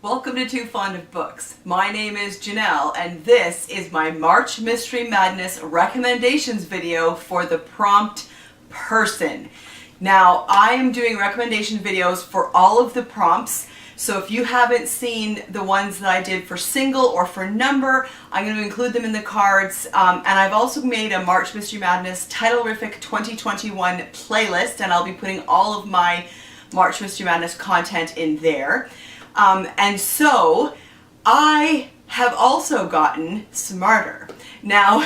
Welcome to Too Fond of Books. My name is Janelle and this is my March Mystery Madness recommendations video for the prompt person. Now I am doing recommendation videos for all of the prompts, so if you haven't seen the ones that I did for single or for number, I'm going to include them in the cards. And I've also made a March Mystery Madness Titlerific 2021 playlist, and I'll be putting all of my March Mystery Madness content in there. And so I have also gotten smarter. Now,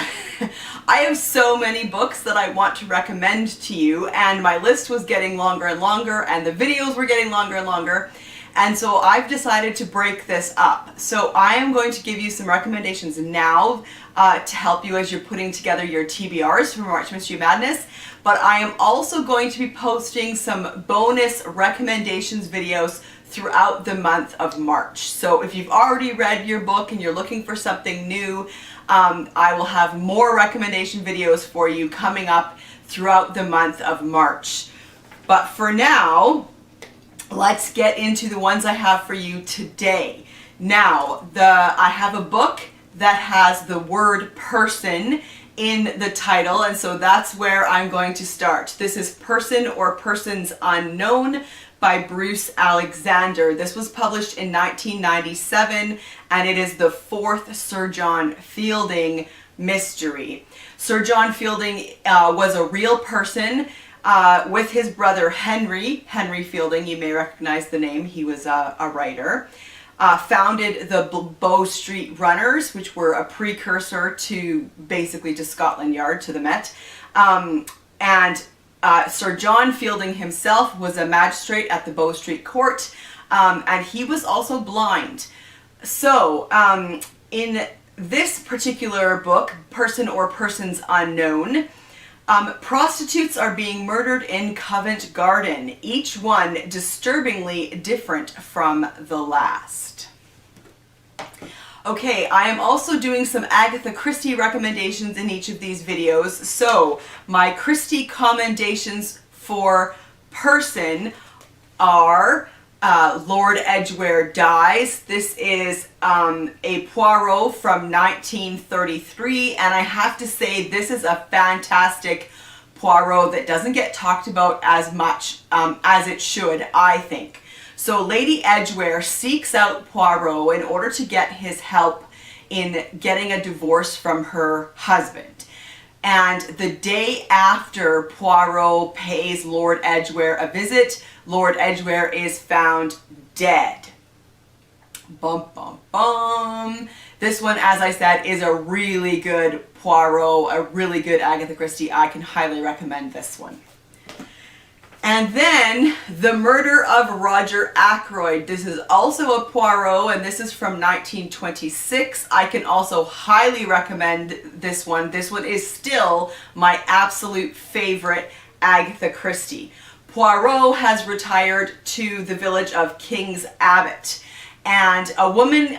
I have so many books that I want to recommend to you, and my list was getting longer and longer, and the videos were getting longer and longer, and so I've decided to break this up. So I am going to give you some recommendations now to help you as you're putting together your TBRs for March Mystery Madness, but I am also going to be posting some bonus recommendations videos throughout the month of March. So if you've already read your book and you're looking for something new, I will have more recommendation videos for you coming up throughout the month of March. But for now, let's get into the ones I have for you today. Now, I have a book that has the word person in the title, and so that's where I'm going to start. This is Person or Persons Unknown by Bruce Alexander. This was published in 1997, and it is the fourth Sir John Fielding mystery. Sir John Fielding was a real person with his brother Henry Fielding. You may recognize the name. He was a writer. Founded the Bow Street Runners, which were a precursor to basically to Scotland Yard, to the Met. Sir John Fielding himself was a magistrate at the Bow Street Court, and he was also blind. So, in this particular book, Person or Persons Unknown, prostitutes are being murdered in Covent Garden, each one disturbingly different from the last. Okay, I am also doing some Agatha Christie recommendations in each of these videos. So, my Christie Commendations for Person are Lord Edgware Dies. This is a Poirot from 1933, and I have to say this is a fantastic Poirot that doesn't get talked about as much as it should, I think. So Lady Edgware seeks out Poirot in order to get his help in getting a divorce from her husband. And the day after Poirot pays Lord Edgware a visit, Lord Edgware is found dead. Bum, bum, bum. This one, as I said, is a really good Poirot, a really good Agatha Christie. I can highly recommend this one. And then, The Murder of Roger Ackroyd. This is also a Poirot, and this is from 1926. I can also highly recommend this one. This one is still my absolute favorite Agatha Christie. Poirot has retired to the village of King's Abbot, and a woman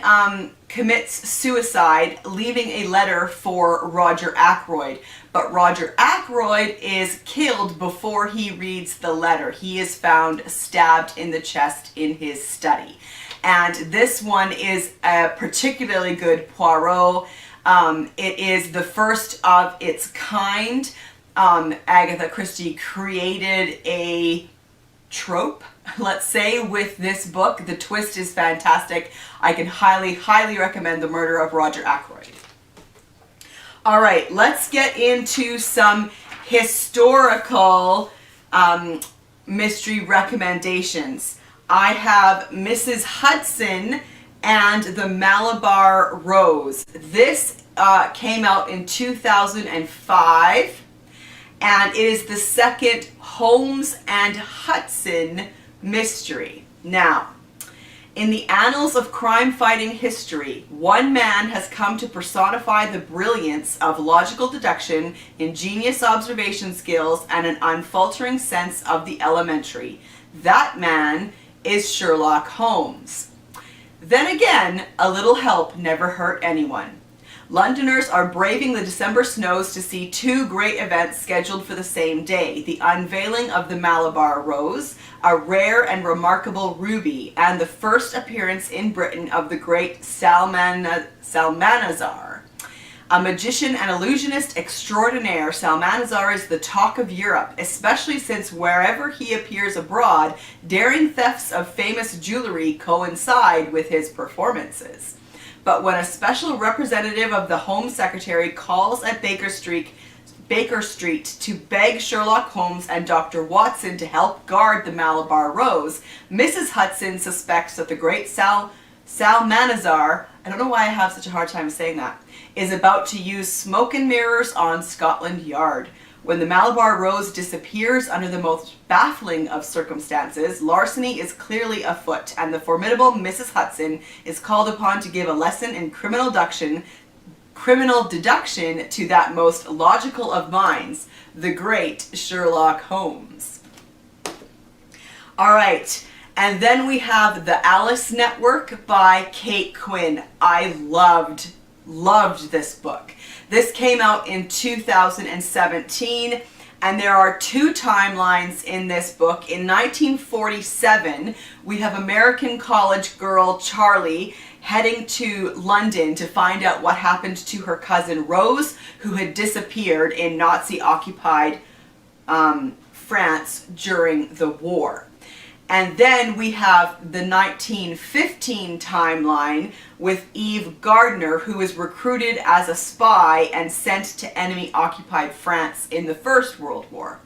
commits suicide, leaving a letter for Roger Ackroyd. But Roger Ackroyd is killed before he reads the letter. He is found stabbed in the chest in his study. And this one is a particularly good Poirot. It is the first of its kind. Agatha Christie created a trope, let's say, with this book. The twist is fantastic. I can highly, highly recommend The Murder of Roger Ackroyd. All right, let's get into some historical mystery recommendations. I have Mrs. Hudson and the Malabar Rose. This came out in 2005, and it is the second Holmes and Hudson mystery. Now, in the annals of crime-fighting history, one man has come to personify the brilliance of logical deduction, ingenious observation skills, and an unfaltering sense of the elementary. That man is Sherlock Holmes. Then again, a little help never hurt anyone. Londoners are braving the December snows to see two great events scheduled for the same day: the unveiling of the Malabar rose, a rare and remarkable ruby, and the first appearance in Britain of the great Salmanazar. A magician and illusionist extraordinaire, Salmanazar is the talk of Europe, especially since wherever he appears abroad, daring thefts of famous jewellery coincide with his performances. But when a special representative of the Home Secretary calls at Baker Street to beg Sherlock Holmes and Dr. Watson to help guard the Malabar rose, Mrs. Hudson suspects that the great Salmanazar, I don't know why I have such a hard time saying that, is about to use smoke and mirrors on Scotland Yard. When the Malabar rose disappears under the most baffling of circumstances, larceny is clearly afoot, and the formidable Mrs. Hudson is called upon to give a lesson in criminal deduction to that most logical of minds, the great Sherlock Holmes. All right, and then we have The Alice Network by Kate Quinn. I loved this book. This came out in 2017, and there are two timelines in this book. In 1947, we have American college girl Charlie heading to London to find out what happened to her cousin Rose, who had disappeared in Nazi-occupied France during the war. And then we have the 1915 timeline with Eve Gardner, who is recruited as a spy and sent to enemy-occupied France in the First World War.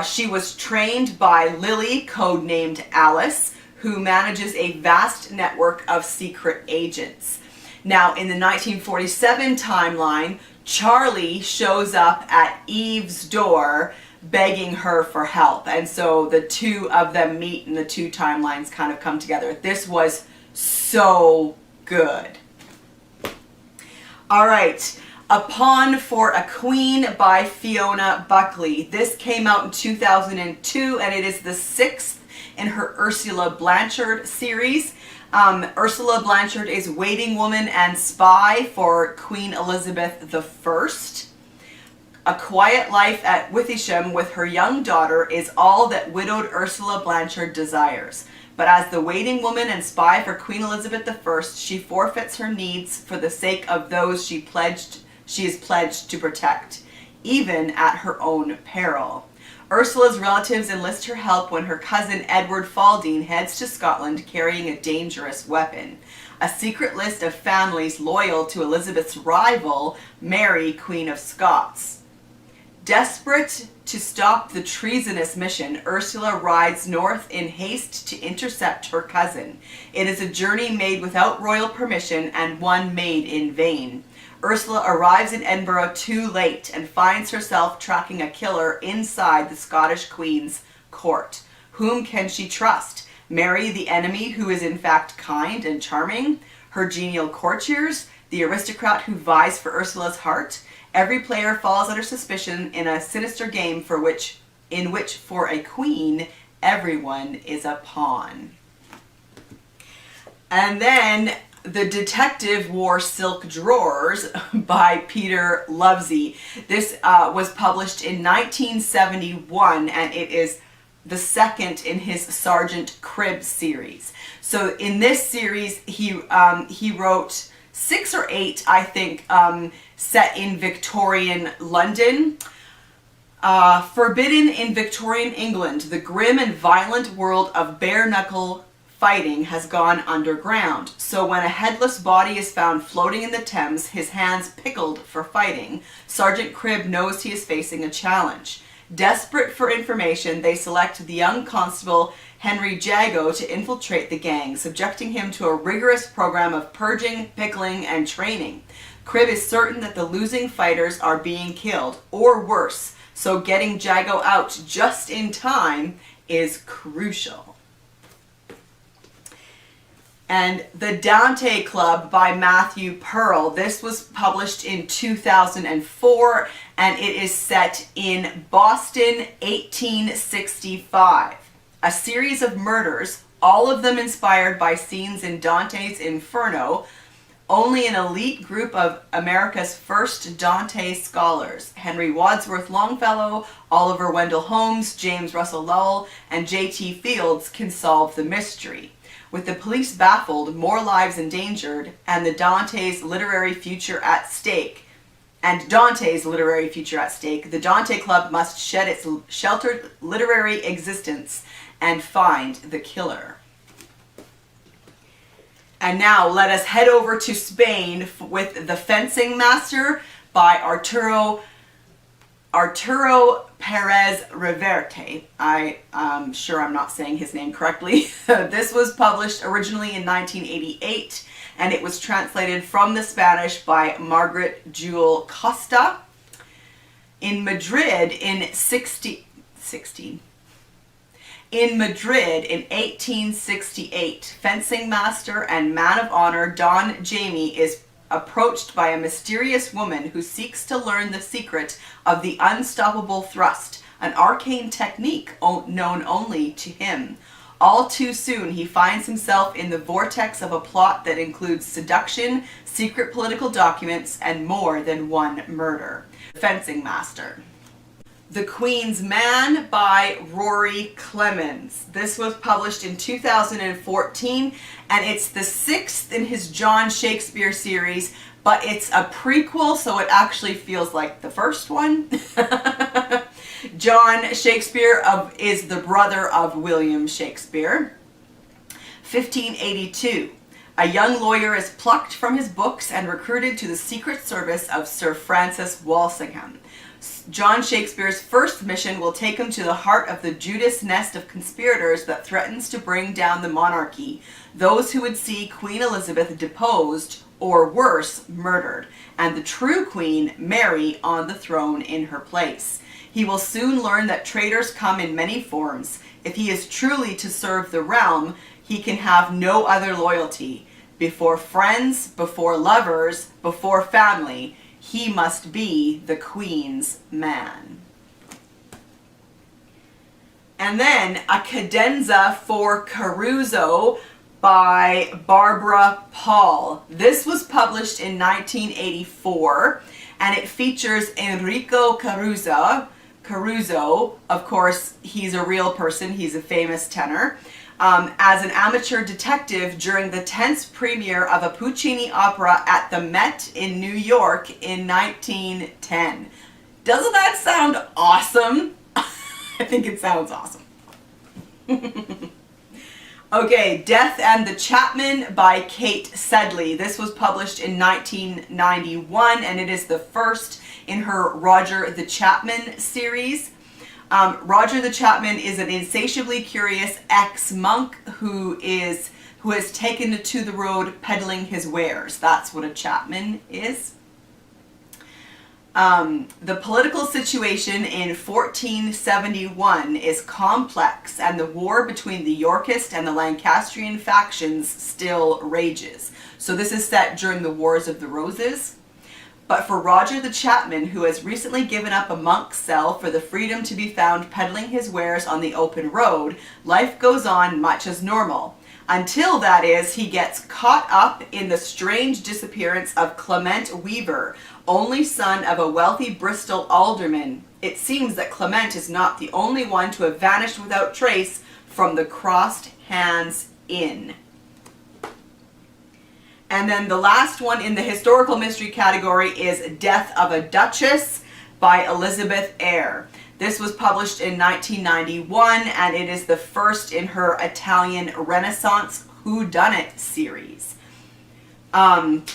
She was trained by Lily, codenamed Alice, who manages a vast network of secret agents. Now, in the 1947 timeline, Charlie shows up at Eve's door begging her for help, and so the two of them meet and the two timelines kind of come together. This was so good. All right, A Pawn for a Queen by Fiona Buckley. This came out in 2002, and it is the 6th in her Ursula Blanchard series. Ursula Blanchard is waiting woman and spy for Queen Elizabeth I. A quiet life at Withysham with her young daughter is all that widowed Ursula Blanchard desires. But as the waiting woman and spy for Queen Elizabeth I, she forfeits her needs for the sake of those she is pledged to protect, even at her own peril. Ursula's relatives enlist her help when her cousin Edward Faldine heads to Scotland carrying a dangerous weapon. A secret list of families loyal to Elizabeth's rival, Mary, Queen of Scots. Desperate to stop the treasonous mission, Ursula rides north in haste to intercept her cousin. It is a journey made without royal permission and one made in vain. Ursula arrives in Edinburgh too late and finds herself tracking a killer inside the Scottish Queen's court. Whom can she trust? Mary, the enemy who is in fact kind and charming? Her genial courtiers? The aristocrat who vies for Ursula's heart? Every player falls under suspicion in a sinister game in which for a queen, everyone is a pawn. And then The Detective Wore Silk Drawers by Peter Lovesey. This was published in 1971, and it is the second in his Sergeant Cribb series. So in this series, he wrote 6 or 8, I think, set in Victorian London. Forbidden in Victorian England, the grim and violent world of bare-knuckle fighting has gone underground. So when a headless body is found floating in the Thames, his hands pickled for fighting, Sergeant Cribb knows he is facing a challenge. Desperate for information, they select the young constable Henry Jago to infiltrate the gang, subjecting him to a rigorous program of purging, pickling, and training. Cribb is certain that the losing fighters are being killed, or worse, so getting Jago out just in time is crucial. And The Dante Club by Matthew Pearl. This was published in 2004, and it is set in Boston, 1865. A series of murders, all of them inspired by scenes in Dante's Inferno, only an elite group of America's first Dante scholars, Henry Wadsworth Longfellow, Oliver Wendell Holmes, James Russell Lowell, and J.T. Fields, can solve the mystery. With the police baffled, more lives endangered, and Dante's literary future at stake, the Dante Club must shed its sheltered literary existence and find the killer. And now let us head over to Spain with The Fencing Master by Arturo Perez-Reverte. I'm sure I'm not saying his name correctly. This was published originally in 1988, and it was translated from the Spanish by Margaret Jewel Costa. In Madrid in 1868, fencing master and man of honor Don Jamie is approached by a mysterious woman who seeks to learn the secret of the unstoppable thrust, an arcane technique known only to him. All too soon, he finds himself in the vortex of a plot that includes seduction, secret political documents, and more than one murder. Fencing Master. The Queen's Man by Rory Clements. This was published in 2014, and it's the 6th in his John Shakespeare series, but it's a prequel, so it actually feels like the first one. John Shakespeare is the brother of William Shakespeare. 1582. A young lawyer is plucked from his books and recruited to the secret service of Sir Francis Walsingham. John Shakespeare's first mission will take him to the heart of the Judas nest of conspirators that threatens to bring down the monarchy, those who would see Queen Elizabeth deposed, or worse, murdered, and the true Queen, Mary, on the throne in her place. He will soon learn that traitors come in many forms. If he is truly to serve the realm, he can have no other loyalty. Before friends, before lovers, before family, he must be the Queen's man. And then a cadenza for Caruso by Barbara Paul. This was published in 1984, and it features Enrico Caruso. Caruso, of course, he's a real person, he's a famous tenor, as an amateur detective during the tense premiere of a Puccini opera at the Met in New York in 1910. Doesn't that sound awesome? I think it sounds awesome. Okay, Death and the Chapman by Kate Sedley. This was published in 1991, and it is the first in her Roger the Chapman series. Roger the Chapman is an insatiably curious ex-monk who has taken to the road peddling his wares. That's what a Chapman is. The political situation in 1471 is complex, and the war between the Yorkist and the Lancastrian factions still rages. So this is set during the Wars of the Roses. But for Roger the Chapman, who has recently given up a monk's cell for the freedom to be found peddling his wares on the open road, life goes on much as normal. Until, that is, he gets caught up in the strange disappearance of Clement Weaver, only son of a wealthy Bristol alderman. It seems that Clement is not the only one to have vanished without trace from the Crossed Hands Inn. And then the last one in the historical mystery category is Death of a Duchess by Elizabeth Eyre. This was published in 1991, and it is the first in her Italian Renaissance whodunit series. And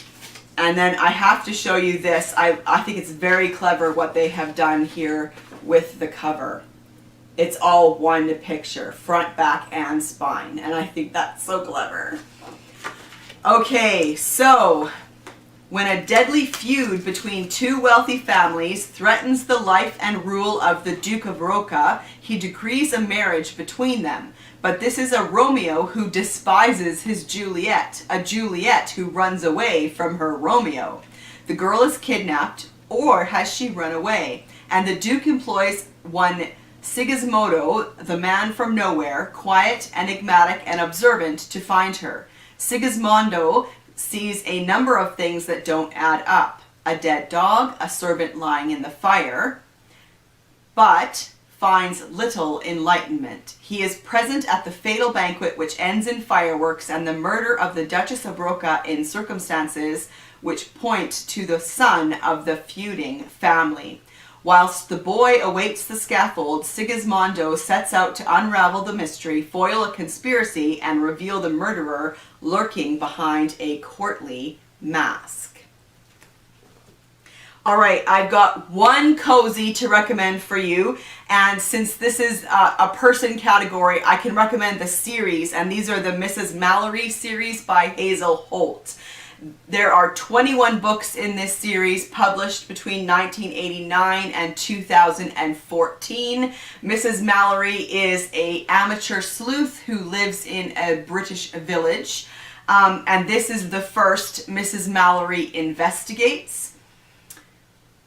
then I have to show you this. I think it's very clever what they have done here with the cover. It's all one picture, front, back, and spine, and I think that's so clever. Okay, so when a deadly feud between two wealthy families threatens the life and rule of the Duke of Rocca, he decrees a marriage between them. But this is a Romeo who despises his Juliet, a Juliet who runs away from her Romeo. The girl is kidnapped, or has she run away? And the Duke employs one Sigismondo, the man from nowhere, quiet, enigmatic, and observant, to find her. Sigismondo sees a number of things that don't add up. A dead dog, a servant lying in the fire, but finds little enlightenment. He is present at the fatal banquet which ends in fireworks and the murder of the Duchess of Rocca in circumstances which point to the son of the feuding family. Whilst the boy awaits the scaffold, Sigismondo sets out to unravel the mystery, foil a conspiracy, and reveal the murderer lurking behind a courtly mask. All right, I've got one cozy to recommend for you, and since this is a person category, I can recommend the series, and these are the Mrs. Malory series by Hazel Holt. There are 21 books in this series published between 1989 and 2014. Mrs. Malory is an amateur sleuth who lives in a British village, and this is the first Mrs. Malory Investigates.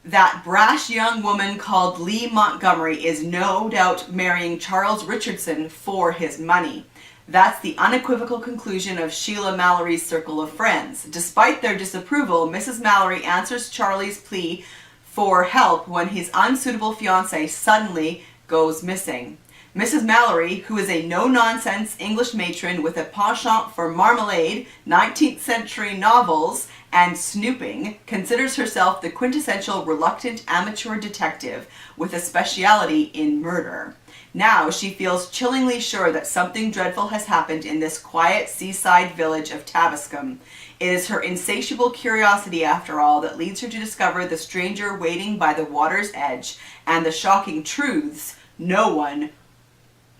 That brash young woman called Lee Montgomery is no doubt marrying Charles Richardson for his money. That's the unequivocal conclusion of Sheila Malory's circle of friends. Despite their disapproval, Mrs. Malory answers Charlie's plea for help when his unsuitable fiancé suddenly goes missing. Mrs. Malory, who is a no-nonsense English matron with a penchant for marmalade, 19th century novels, and snooping, considers herself the quintessential reluctant amateur detective with a speciality in murder. Now she feels chillingly sure that something dreadful has happened in this quiet seaside village of Tabascum. It is her insatiable curiosity, after all, that leads her to discover the stranger waiting by the water's edge and the shocking truths no one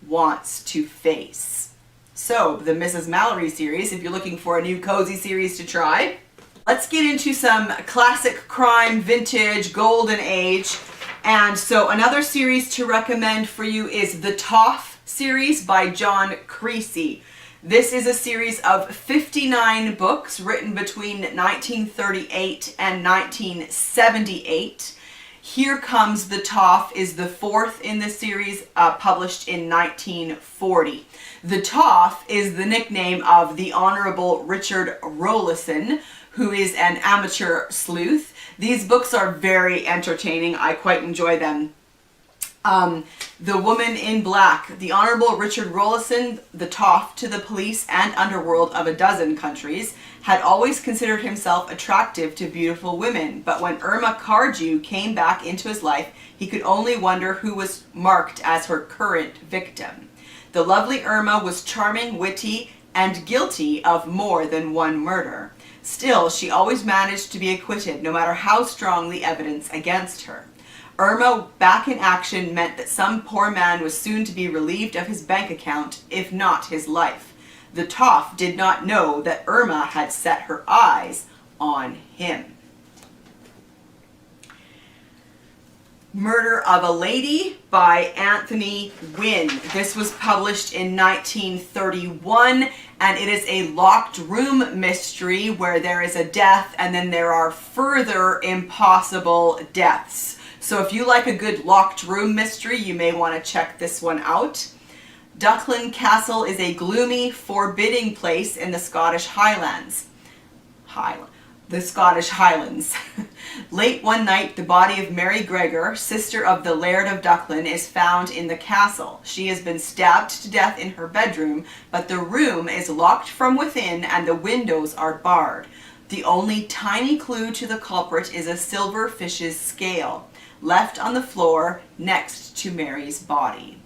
wants to face. So, the Mrs. Malory series, if you're looking for a new cozy series to try. Let's get into some classic crime, vintage, golden age. And so another series to recommend for you is the Toff series by John Creasy. This is a series of 59 books written between 1938 and 1978. Here Comes the Toff is the fourth in the series, published in 1940. The Toff is the nickname of the Honorable Richard Rollison, who is an amateur sleuth. These books are very entertaining. I quite enjoy them. The Woman in Black. The Honorable Richard Rollison, the Toff to the police and underworld of a dozen countries, had always considered himself attractive to beautiful women, but when Irma Cardew came back into his life, he could only wonder who was marked as her current victim. The lovely Irma was charming, witty, and guilty of more than one murder. Still, she always managed to be acquitted, no matter how strong the evidence against her. Irma back in action meant that some poor man was soon to be relieved of his bank account, if not his life. The Toff did not know that Irma had set her eyes on him. Murder of a Lady by Anthony Wynne. This was published in 1931, and it is a locked room mystery where there is a death and then there are further impossible deaths. So if you like a good locked room mystery, you may want to check this one out. Duckland Castle is a gloomy, forbidding place in the Scottish Highlands. The Scottish Highlands. Late one night, the body of Mary Gregor, sister of the Laird of Duckland, is found in the castle. She has been stabbed to death in her bedroom, but the room is locked from within and the windows are barred. The only tiny clue to the culprit is a silver fish's scale, left on the floor next to Mary's body.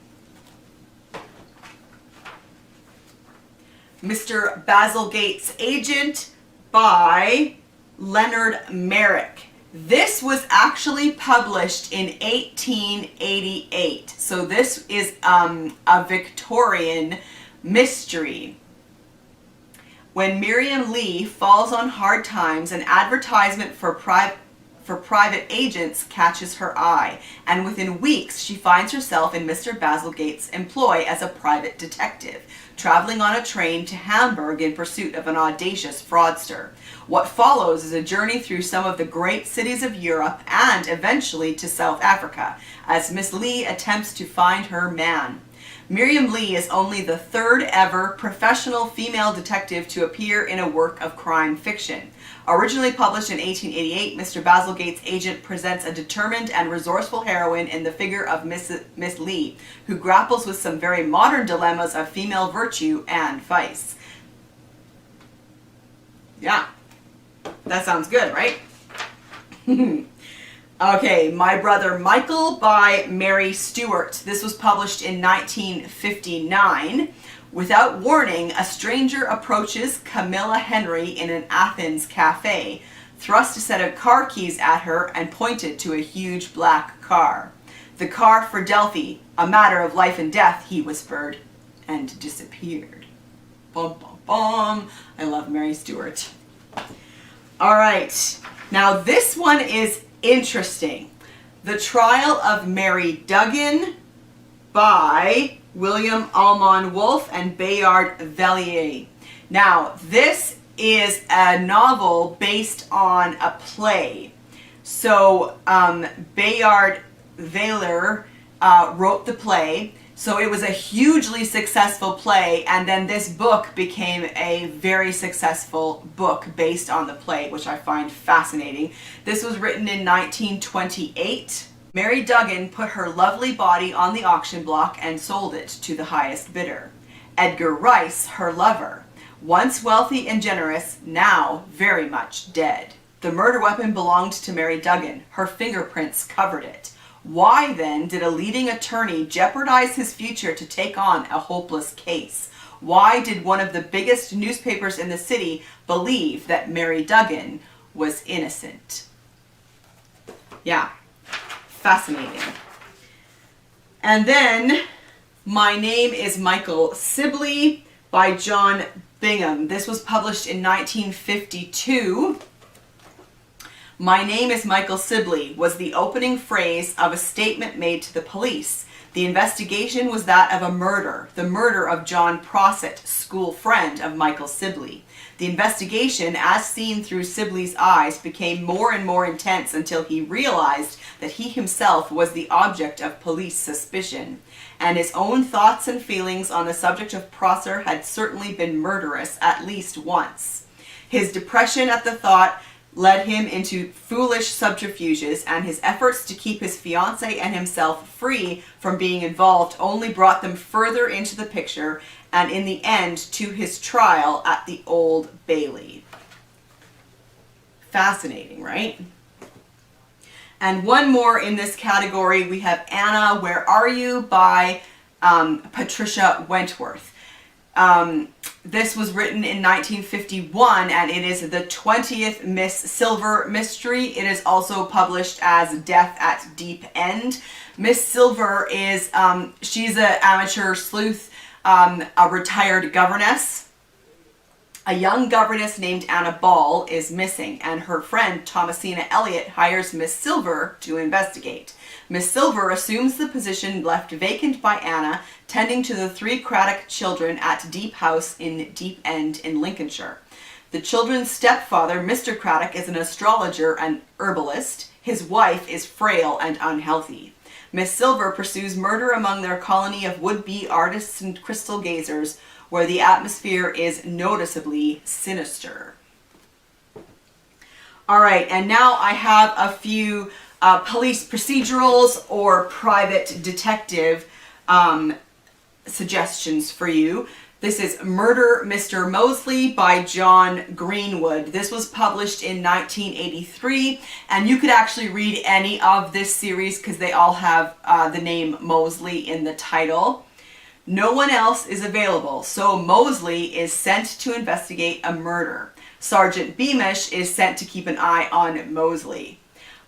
Mr. Basilgates Agent by Leonard Merrick. This was actually published in 1888. So this is a Victorian mystery. When Miriam Lee falls on hard times, an advertisement for private agents catches her eye, and within weeks she finds herself in Mr. Basilgate's employ as a private detective, traveling on a train to Hamburg in pursuit of an audacious fraudster. What follows is a journey through some of the great cities of Europe and eventually to South Africa, as Miss Lee attempts to find her man. Miriam Lee is only the third ever professional female detective to appear in a work of crime fiction. Originally published in 1888, Mr. Basilgates Agent presents a determined and resourceful heroine in the figure of Miss Lee, who grapples with some very modern dilemmas of female virtue and vice. Yeah, that sounds good, right? Okay, My Brother Michael by Mary Stuart. This was published in 1959. Without warning, a stranger approaches Camilla Henry in an Athens cafe, thrust a set of car keys at her, and pointed to a huge black car. "The car for Delphi, a matter of life and death," he whispered, and disappeared. Bum, bum, bum. I love Mary Stuart. All right, now this one is interesting. The Trial of Mary Duggan by William Almond Wolfe and Bayard Vellier. Now, this is a novel based on a play. So, Bayard Vellier wrote the play. So it was a hugely successful play, and then this book became a very successful book based on the play, which I find fascinating. This was written in 1928. Mary Duggan put her lovely body on the auction block and sold it to the highest bidder. Edgar Rice, her lover, once wealthy and generous, now very much dead. The murder weapon belonged to Mary Duggan. Her fingerprints covered it. Why, then, did a leading attorney jeopardize his future to take on a hopeless case? Why did one of the biggest newspapers in the city believe that Mary Duggan was innocent? Yeah, fascinating. And then, My Name is Michael Sibley by John Bingham. This was published in 1952. My name is Michael Sibley was the opening phrase of a statement made to the police. The investigation was that of a murder, the murder of John Prossett, school friend of Michael Sibley. The investigation, as seen through Sibley's eyes, became more and more intense until he realized that he himself was the object of police suspicion, and his own thoughts and feelings on the subject of Prosser had certainly been murderous at least once. His depression at the thought led him into foolish subterfuges, and his efforts to keep his fiancée and himself free from being involved only brought them further into the picture, and in the end to his trial at the Old Bailey. Fascinating, right? And one more in this category, we have Anna, Where Are You by Patricia Wentworth. This was written in 1951, and it is the 20th Miss Silver mystery. It is also published as Death at Deep End. Miss Silver is, she's an amateur sleuth, a retired governess. A young governess named Anna Ball is missing, and her friend Thomasina Elliott hires Miss Silver to investigate. Miss Silver assumes the position left vacant by Anna, tending to the 3 Craddock children at Deep House in Deep End in Lincolnshire. The children's stepfather, Mr. Craddock, is an astrologer and herbalist. His wife is frail and unhealthy. Miss Silver pursues murder among their colony of would-be artists and crystal gazers, where the atmosphere is noticeably sinister. All right, and now I have a few police procedurals or private detective suggestions for you. This is Murder Mr. Mosley by John Greenwood. This was published in 1983, and you could actually read any of this series because they all have the name Mosley in the title. No one else is available, so Mosley is sent to investigate a murder. Sergeant Beamish is sent to keep an eye on Mosley.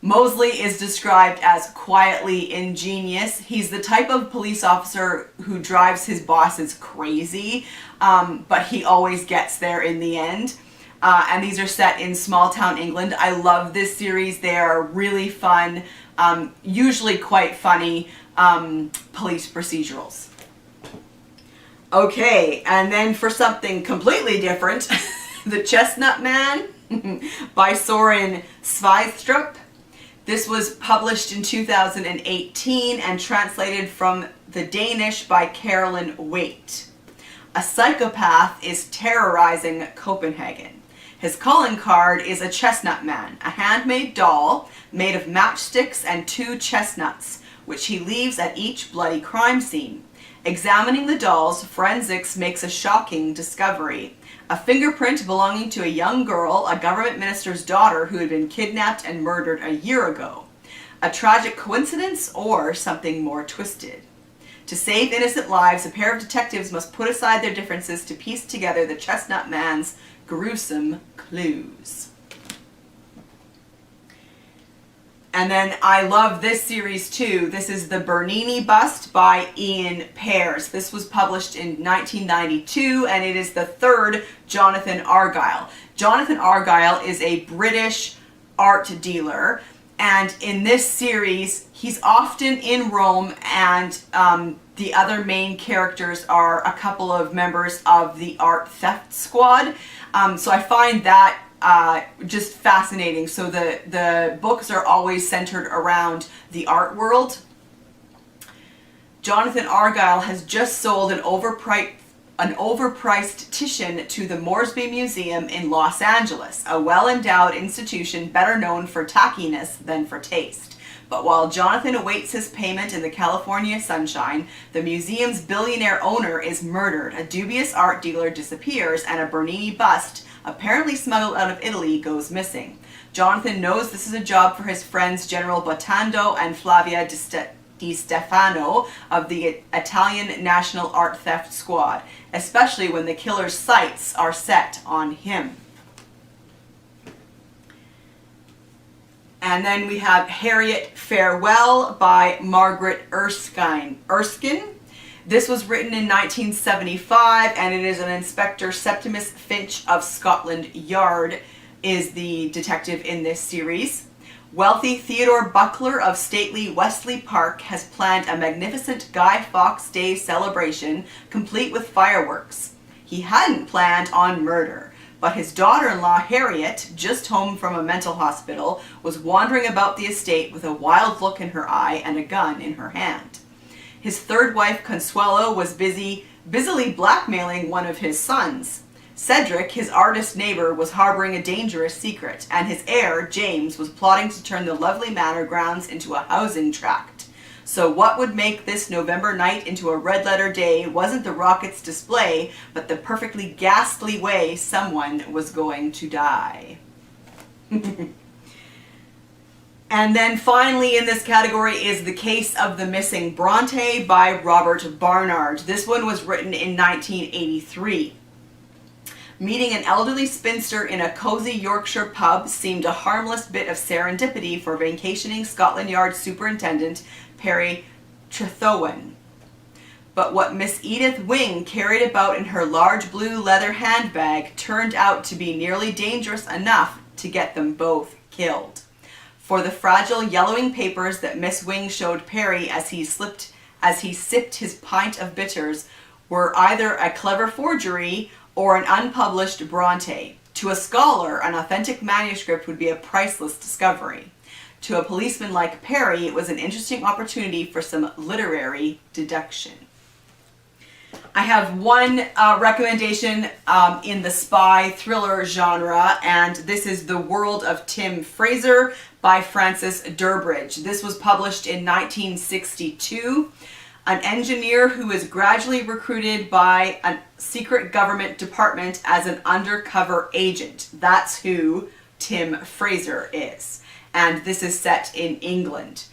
Mosley is described as quietly ingenious. He's the type of police officer who drives his bosses crazy, but he always gets there in the end. And these are set in small town England. I love this series. They are really fun, usually quite funny police procedurals. Okay, and then for something completely different, The Chestnut Man by Soren Sveistrup. This was published in 2018 and translated from the Danish by Carolyn Waite. A psychopath is terrorizing Copenhagen. His calling card is a Chestnut Man, a handmade doll made of matchsticks and 2 chestnuts, which he leaves at each bloody crime scene. Examining the dolls, forensics makes a shocking discovery. A fingerprint belonging to a young girl, a government minister's daughter who had been kidnapped and murdered a year ago. A tragic coincidence or something more twisted? To save innocent lives, a pair of detectives must put aside their differences to piece together the Chestnut Man's gruesome clues. And then I love this series too. This is the Bernini Bust by Ian Pears. This was published in 1992 and it is the 3rd Jonathan Argyll. Jonathan Argyll is a British art dealer, and in this series he's often in Rome, and the other main characters are a couple of members of the art theft squad. So I find that just fascinating. So the books are always centered around the art world. Jonathan Argyll has just sold an overpriced Titian to the Moresby Museum in Los Angeles, a well-endowed institution better known for tackiness than for taste. But while Jonathan awaits his payment in the California sunshine, the museum's billionaire owner is murdered, a dubious art dealer disappears, and a Bernini bust, apparently smuggled out of Italy, goes missing. Jonathan knows this is a job for his friends General Bottando and Flavia Di Stefano of the Italian National Art Theft Squad, especially when the killer's sights are set on him. And then we have Harriet Farewell by Margaret Erskine. This was written in 1975, and it is an Inspector Septimus Finch of Scotland Yard is the detective in this series. Wealthy Theodore Buckler of stately Westley Park has planned a magnificent Guy Fawkes Day celebration, complete with fireworks. He hadn't planned on murder, but his daughter-in-law Harriet, just home from a mental hospital, was wandering about the estate with a wild look in her eye and a gun in her hand. His third wife, Consuelo, was busily blackmailing one of his sons. Cedric, his artist neighbor, was harboring a dangerous secret, and his heir, James, was plotting to turn the lovely manor grounds into a housing tract. So what would make this November night into a red-letter day wasn't the rocket's display, but the perfectly ghastly way someone was going to die. And then finally in this category is The Case of the Missing Bronte by Robert Barnard. This one was written in 1983. Meeting an elderly spinster in a cozy Yorkshire pub seemed a harmless bit of serendipity for vacationing Scotland Yard Superintendent Perez-Reverte. But what Miss Edith Wing carried about in her large blue leather handbag turned out to be nearly dangerous enough to get them both killed. For the fragile yellowing papers that Miss Wing showed Perry as he sipped his pint of bitters were either a clever forgery or an unpublished Bronte. To a scholar, an authentic manuscript would be a priceless discovery. To a policeman like Perry, it was an interesting opportunity for some literary deduction. I have one recommendation in the spy thriller genre, and this is The World of Tim Fraser by Francis Durbridge. This was published in 1962. An engineer who is gradually recruited by a secret government department as an undercover agent. That's who Tim Fraser is. And this is set in England.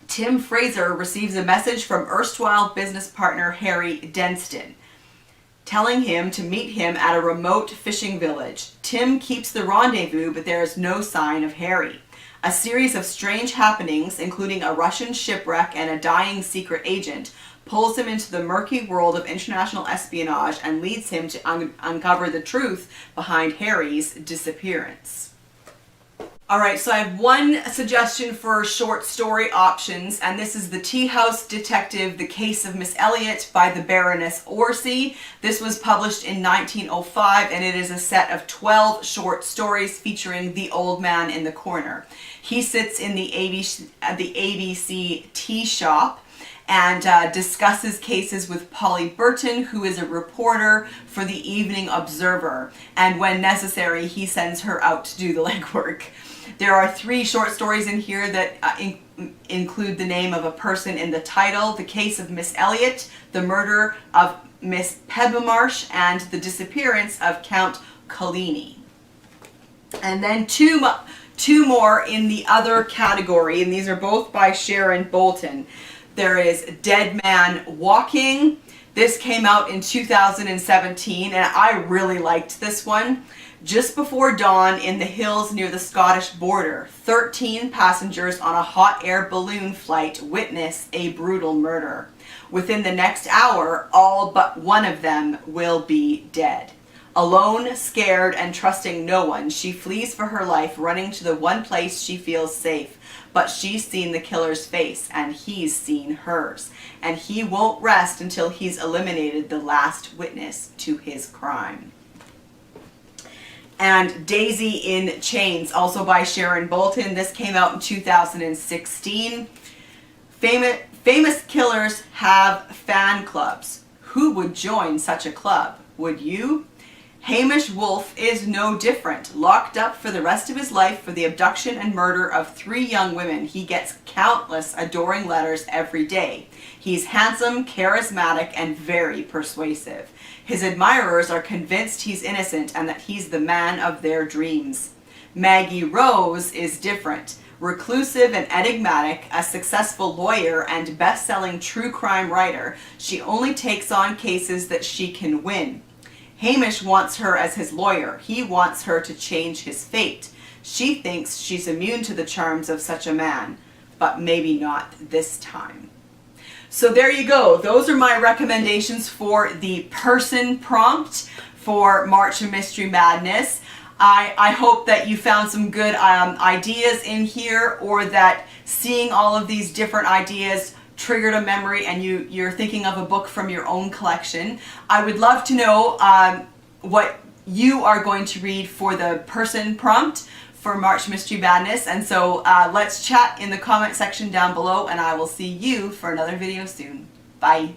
Tim Fraser receives a message from erstwhile business partner Harry Denston, telling him to meet him at a remote fishing village. Tim keeps the rendezvous, but there is no sign of Harry. A series of strange happenings, including a Russian shipwreck and a dying secret agent, pulls him into the murky world of international espionage and leads him to uncover the truth behind Harry's disappearance. Alright, so I have one suggestion for short story options, and this is The Tea House Detective, The Case of Miss Elliot by the Baroness Orsi. This was published in 1905, and it is a set of 12 short stories featuring the old man in the corner. He sits in the ABC tea shop and discusses cases with Polly Burton, who is a reporter for the Evening Observer, and when necessary he sends her out to do the legwork. There are 3 short stories in here that include the name of a person in the title: The Case of Miss Elliot, The Murder of Miss Pedmarsh, and The Disappearance of Count Collini. And then two more in the other category, and these are both by Sharon Bolton. There is Dead Man Walking. This came out in 2017, and I really liked this one. Just before dawn in the hills near the Scottish border, 13 passengers on a hot air balloon flight witness a brutal murder. Within the next hour, all but one of them will be dead. Alone, scared, and trusting no one, she flees for her life, running to the one place she feels safe. But she's seen the killer's face, and he's seen hers. And he won't rest until he's eliminated the last witness to his crime. And Daisy in Chains, also by Sharon Bolton. This came out in 2016. Famous killers have fan clubs. Who would join such a club? Would you? Hamish Wolfe is no different. Locked up for the rest of his life for the abduction and murder of 3 young women, he gets countless adoring letters every day. He's handsome, charismatic, and very persuasive. His admirers are convinced he's innocent and that he's the man of their dreams. Maggie Rose is different. Reclusive and enigmatic, a successful lawyer and best-selling true crime writer, she only takes on cases that she can win. Hamish wants her as his lawyer. He wants her to change his fate. She thinks she's immune to the charms of such a man, but maybe not this time. So there you go. Those are my recommendations for the person prompt for March of Mystery Madness. I hope that you found some good ideas in here, or that seeing all of these different ideas triggered a memory and you're thinking of a book from your own collection. I would love to know what you are going to read for the person prompt for March Mystery Madness, and so let's chat in the comment section down below, and I will see you for another video soon. Bye.